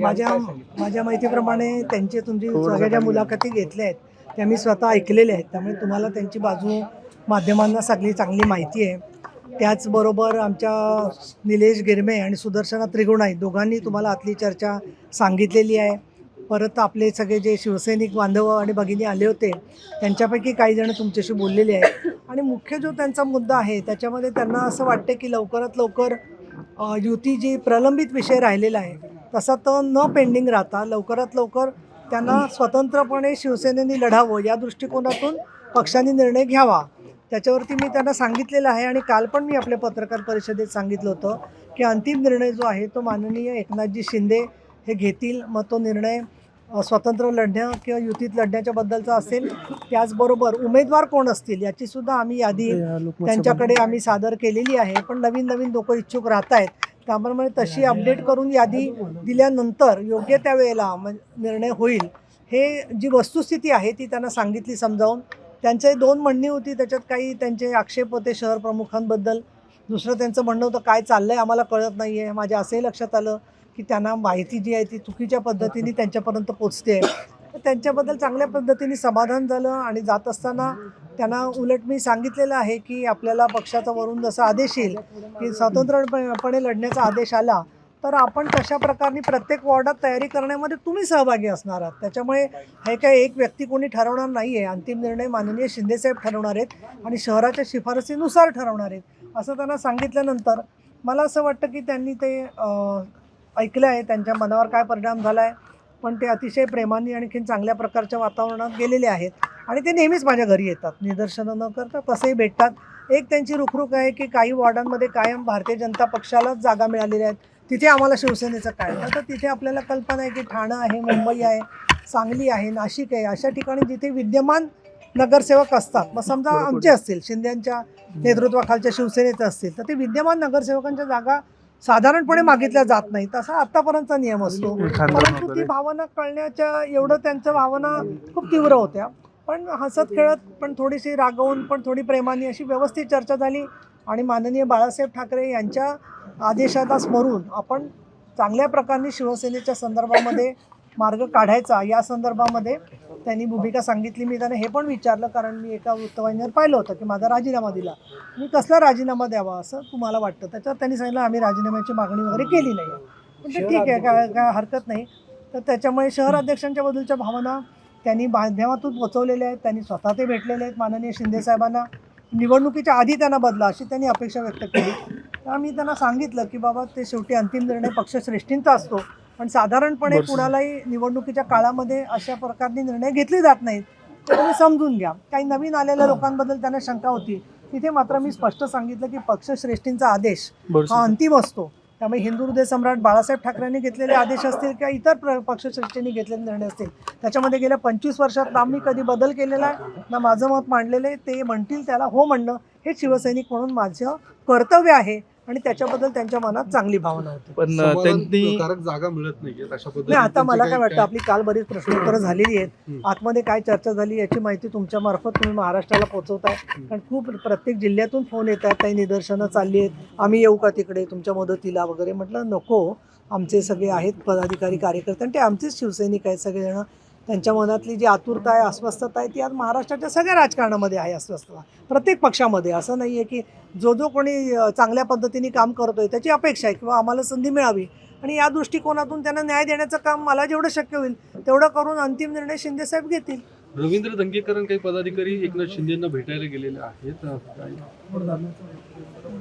माझ्या माहितीप्रमाणे त्यांचे तुमची सगळ्या ज्या मुलाखती घेतल्या आहेत त्या मी स्वतः ऐकलेल्या आहेत, त्यामुळे तुम्हाला त्यांची बाजू माध्यमांना सगळी चांगली माहिती आहे. त्याचबरोबर आमच्या निलेश गिरमे आणि सुदर्शना त्रिगुणाई दोघांनी तुम्हाला आतली चर्चा सांगितलेली आहे. परत आपले सगळे जे शिवसैनिक बांधव आणि भगिनी आले होते त्यांच्यापैकी काही जण तुमच्याशी बोललेले आहेत आणि मुख्य जो त्यांचा मुद्दा आहे त्याच्यामध्ये त्यांना असं वाटते की लवकरात लवकर युती जी प्रलंबित विषय राहिलेला आहे तसा तो न पेंडिंग राहता लवकरात लवकर त्यांना स्वतंत्रपणे शिवसेनेने लढावं या दृष्टिकोनातून पक्षाने निर्णय घ्यावा. त्याच्यावरती मी त्यांना सांगितलेलं आहे आणि काल पण मी आपल्या पत्रकार परिषदेत सांगितलं होतं की अंतिम निर्णय जो आहे तो माननीय एकनाथजी शिंदे हे घेतील. मग तो निर्णय स्वतंत्र लढणं किंवा युतीत लढण्याच्या बद्दलचा असेल. त्याचबरोबर उमेदवार कोण असतील याचीसुद्धा आम्ही यादी त्यांच्याकडे आम्ही सादर केलेली आहे. पण नवीन नवीन लोक इच्छुक राहत आहेत, त्यामुळे तशी अपडेट करून यादी दिल्यानंतर योग्य त्या वेळेला निर्णय होईल. हे जी वस्तुस्थिती आहे ती त्यांना सांगितली समजावून. त्यांचे 2 म्हणणी होती, त्याच्यात काही त्यांचे आक्षेप होते शहर प्रमुखांबद्दल. दुसरं त्यांचं म्हणणं होतं काय चाललं आहे आम्हाला कळत नाही आहे. माझ्या असंही लक्षात आलं की त्यांना माहिती जी आहे ती चुकीच्या पद्धतीने त्यांच्यापर्यंत पोचते आहे. त्यांच्याबद्दल चांगल्या पद्धतीने समाधान झालं आणि जात असताना त्यांना उलट मी सांगितलेलं आहे की आपल्याला पक्षाचा वरून जसा आदेश येईल की स्वतंत्रपणे लढण्याचा आदेश आला तर आपण तशा प्रकारे प्रत्येक वॉर्डात तयारी करण्यामध्ये तुम्ही सहभागी असणार आहात. त्याच्यामुळे हे काही एक व्यक्ती कोणी ठरवणार नाही आहे. अंतिम निर्णय माननीय शिंदेसाहेब ठरवणार आहेत आणि शहराच्या शिफारसीनुसार ठरवणार आहेत असं त्यांना सांगितल्यानंतर मला असं वाटतं की त्यांनी ते ऐकलं आहे. त्यांच्या मनावर काय परिणाम झाला आहे पण ते अतिशय प्रेमाने आणखीन चांगल्या प्रकारच्या वातावरणात गेलेले आहेत आणि ते नेहमीच माझ्या घरी येतात, निदर्शनं न करता तसंही भेटतात. एक त्यांची रुखरुख आहे की काही वॉर्डांमध्ये कायम भारतीय जनता पक्षालाच जागा मिळालेल्या आहेत, तिथे आम्हाला शिवसेनेचं काय. तर तिथे आपल्याला कल्पना आहे की ठाणं आहे, मुंबई आहे, सांगली आहे, नाशिक आहे, अशा ठिकाणी जिथे विद्यमान नगरसेवक असतात. मग समजा आमचे असतील, शिंदेंच्या नेतृत्वाखालच्या शिवसेनेचे असतील तर ते विद्यमान नगरसेवकांच्या जागा साधारणपणे मागितल्या जात नाही, तसा आत्तापर्यंतचा नियम असतो. परंतु ती भावना कळण्याच्या एवढं त्यांच्या भावना खूप तीव्र होत्या. पण हसत खेळत पण थोडीशी रागवून पण थोडी प्रेमाने अशी व्यवस्थित चर्चा झाली आणि माननीय बाळासाहेब ठाकरे यांच्या आदेशाला स्मरून आपण चांगल्या प्रकारे शिवसेनेच्या संदर्भामध्ये मार्ग काढायचा या संदर्भामध्ये त्यांनी भूमिका सांगितली. मी त्यांना हे पण विचारलं कारण मी एका वृत्तवाहिनीवर पाहिलं होतं की माझा राजीनामा दिला, मी कसला राजीनामा द्यावा असं तुम्हाला वाटतं. त्याच्यावर त्यांनी सांगितलं आम्ही राजीनाम्याची मागणी वगैरे केली नाही. म्हणजे ठीक आहे, काय हरकत नाही. तर त्याच्यामुळे शहर अध्यक्षांच्या बद्दलच्या भावना त्यांनी माध्यमातून पोचवलेल्या आहेत. त्यांनी स्वतः ते भेटलेले आहेत माननीय शिंदेसाहेबांना. निवडणुकीच्या आधी त्यांना बदला अशी त्यांनी अपेक्षा व्यक्त केली. तर मी त्यांना सांगितलं की बाबा ते शेवटी अंतिम निर्णय पक्षश्रेष्ठींचा असतो, पण साधारणपणे कुणालाही निवडणुकीच्या काळामध्ये अशा प्रकारचे निर्णय घेतले जात नाहीत, तर तुम्ही समजून घ्या. काही नवीन आलेल्या लोकांबद्दल त्यांना शंका होती, तिथे मात्र मी स्पष्ट सांगितलं की पक्षश्रेष्ठींचा आदेश हा अंतिम असतो. त्यामुळे हिंदू हृदय सम्राट बाळासाहेब ठाकरेंनी घेतलेले आदेश असतील किंवा इतर पक्षश्रेष्ठींनी घेतलेले निर्णय असतील त्याच्यामध्ये गेल्या 25 वर्षात ना मी कधी बदल केलेला आहे ना माझं मत मांडलेलं आहे. ते म्हणतील त्याला हो म्हणणं हे शिवसैनिक म्हणून माझं कर्तव्य आहे आणि त्याच्याबद्दल त्यांच्या मनात चांगली भावना होती. पण त्यांनी जागा मिळत नाही अशा पद्धतीने. आता मला काय वाटतं आपली काल बरीच प्रश्नोत्तरं झालेली आहेत. आतमध्ये काय चर्चा झाली याची माहिती तुमच्या मार्फत तुम्ही महाराष्ट्राला पोहोचवताय, कारण खूप प्रत्येक जिल्ह्यातून फोन येत आहेत, काही निदर्शनं चालली आहेत, आम्ही येऊ का तिकडे तुमच्या मदतीला वगैरे. म्हटलं नको, आमचे सगळे आहेत पदाधिकारी कार्यकर्ते आणि ते आमचेच शिवसैनिक आहेत सगळेजण. त्यांच्या मनातली जी आतुरता आहे, अस्वस्थता आहे ती आज महाराष्ट्राच्या सगळ्या राजकारणामध्ये आहे. अस्वस्थता प्रत्येक पक्षामध्ये. असं नाही आहे की जो कोणी चांगल्या पद्धतीने काम करतोय त्याची अपेक्षा आहे किंवा आम्हाला संधी मिळावी आणि या दृष्टिकोनातून त्यांना न्याय देण्याचं काम मला जेवढं शक्य होईल तेवढं करून अंतिम निर्णय शिंदेसाहेब घेतील. रवींद्र दंगेकर काही पदाधिकारी एकनाथ शिंदेंना भेटायला गेलेले आहेत.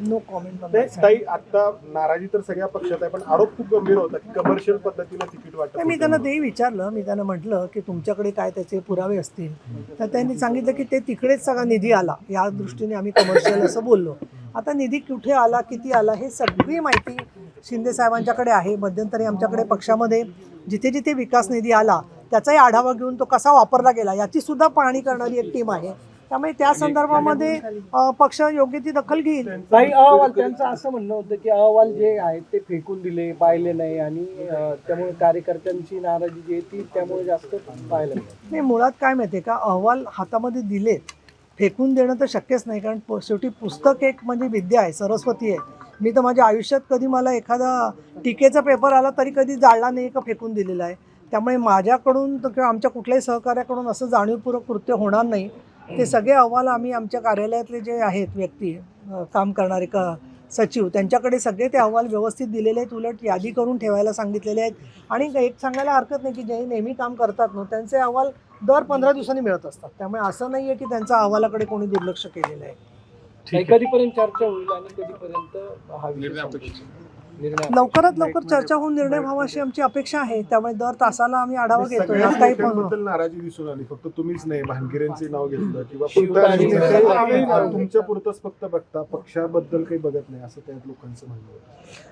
No comment. ताई आता नाराजी तर सगळ्या पक्षात आहे, पण आरोप खूप गंभीर होता की कमर्शियल पद्धतीने तिकीट वाटतं. मी त्यांना तेही विचारलं, मी त्यांना म्हटलं की तुमच्याकडे काय त्याचे पुरावे असतील, तर त्यांनी सांगितलं की ते तिकडेच सगळा निधी आला या दृष्टीने आम्ही कमर्शियल असं बोललो. आता निधी कुठे आला, किती आला हे सगळी माहिती शिंदे साहेबांच्याकडे आहे. मध्यंतरी आमच्याकडे पक्षामध्ये जिथे जिथे विकास निधी आला त्याचाही आढावा घेऊन तो कसा वापरला गेला याची सुद्धा पाहणी करणारी एक टीम आहे. त्यामुळे त्या संदर्भामध्ये पक्ष योग्य ती दखल घेईल. काही अहवाल त्यांचं असं म्हणणं होतं की अहवाल जे आहेत ते फेकून दिले, पाहिले नाही आणि त्यामुळे कार्यकर्त्यांची नाराजी जी आहे ती त्यामुळे जास्त पाहिलं नाही. मुळात काय माहिती आहे का, अहवाल हातामध्ये दिलेत, फेकून देणं तर शक्यच नाही, कारण शेवटी पुस्तक एक म्हणजे विद्या आहे, सरस्वती आहे. मी तर माझ्या आयुष्यात कधी मला एखादा टीकेचा पेपर आला तरी कधी जाळला नाही का फेकून दिलेला आहे. त्यामुळे माझ्याकडून किंवा आमच्या कुठल्याही सहकार्याकडून असं जाणीवपूर्वक कृत्य होणार नाही. ते सगळे अहवाल आम्ही आमच्या कार्यालयातले जे आहेत व्यक्ती काम करणारे सचिव त्यांच्याकडे सगळे ते अहवाल व्यवस्थित दिलेले आहेत. उलट यादी करून ठेवायला सांगितलेले आहेत. आणि एक सांगायला हरकत नाही की जे नेहमी काम करतात ना त्यांचे अहवाल दर 15 दिवसांनी मिळत असतात. त्यामुळे असं नाही आहे की त्यांच्या अहवालाकडे कोणी दुर्लक्ष केलेलं आहे. कधीपर्यंत चर्चा होईल आणि कधीपर्यंत हा विषय निर्णय लवकरात लवकर चर्चा होऊन निर्णय व्हावा अशी आमची अपेक्षा आहे. त्यामुळे दर तासाला आम्ही आढावा घेतोय. सगळ्याच आताही फोन नेत्यांबद्दल नाराजी दिसून आली. फक्त तुम्हीच नाही, भानगिरेंचे नाव घेतलं किंवा शिवतारे तुमच्या पुरतच फक्त बघता, पक्षाबद्दल काही बघत नाही असं त्या लोकांचं म्हणणं होतं.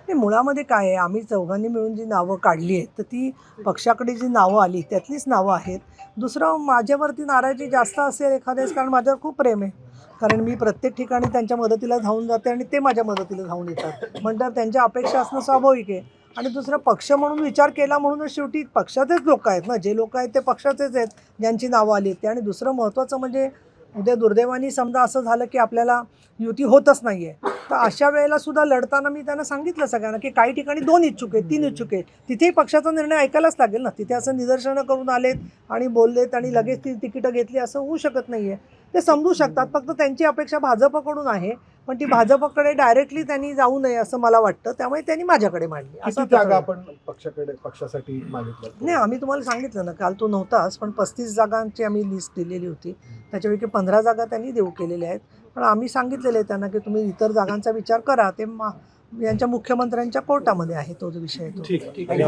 नाही, मुळामध्ये काय आहे, आम्ही चौघांनी मिळून जी नावं काढली आहेत तर ती पक्षाकडे जी नावं आली त्यातलीच नावं आहेत. दुसरं माझ्यावरती नाराजी जास्त असेल एखाद्याच कारण माझ्यावर खूप प्रेम आहे. कारण मी प्रत्येक ठिकाणी त्यांच्या मदतीला धावून जाते आणि ते माझ्या मदतीला धावून येतात. म्हणतात त्यांच्या अपेक्षा असणं स्वाभाविक आहे. आणि दुसरं पक्ष म्हणून विचार केला म्हणूनच शेवटी पक्षाचेच लोक आहेत ना, जे लोक आहेत ते पक्षाचेच आहेत ज्यांची नावं आली आहेत. आणि दुसरं महत्त्वाचं म्हणजे उद्या दुर्दैवानी समजा असं झालं की आपल्याला युती होतच नाही आहे तर अशा वेळेला सुद्धा लढताना मी त्यांना सांगितलं सगळ्यांना की काही ठिकाणी 2 इच्छुक आहेत, 3 इच्छुक आहेत. तिथेही पक्षाचा निर्णय ऐकायलाच लागेल ना. तिथे असं निदर्शनं करून आलेत आणि बोललेत आणि लगेच ती तिकीटं घेतली असं होऊ शकत नाही आहे. ते समजू शकतात. फक्त त्यांची अपेक्षा भाजपकडून आहे. पण ती भाजपकडे डायरेक्टली त्यांनी जाऊ नये असं मला वाटतं. त्यामुळे त्यांनी माझ्याकडे मांडली. किती असं जागा आपण पक्षासाठी मागितल्या? नाही, आम्ही तुम्हाला सांगितलं ना, काल तो नव्हताच पण 35 जागांची आम्ही लिस्ट दिलेली होती. त्याच्यापैकी 15 जागा त्यांनी देऊ केलेल्या आहेत. पण आम्ही सांगितलेलं आहे त्यांना की तुम्ही इतर जागांचा विचार करा. ते यांच्या मुख्यमंत्र्यांच्या कोर्टामध्ये आहे तो जो विषय आहे तो. ठीक आहे.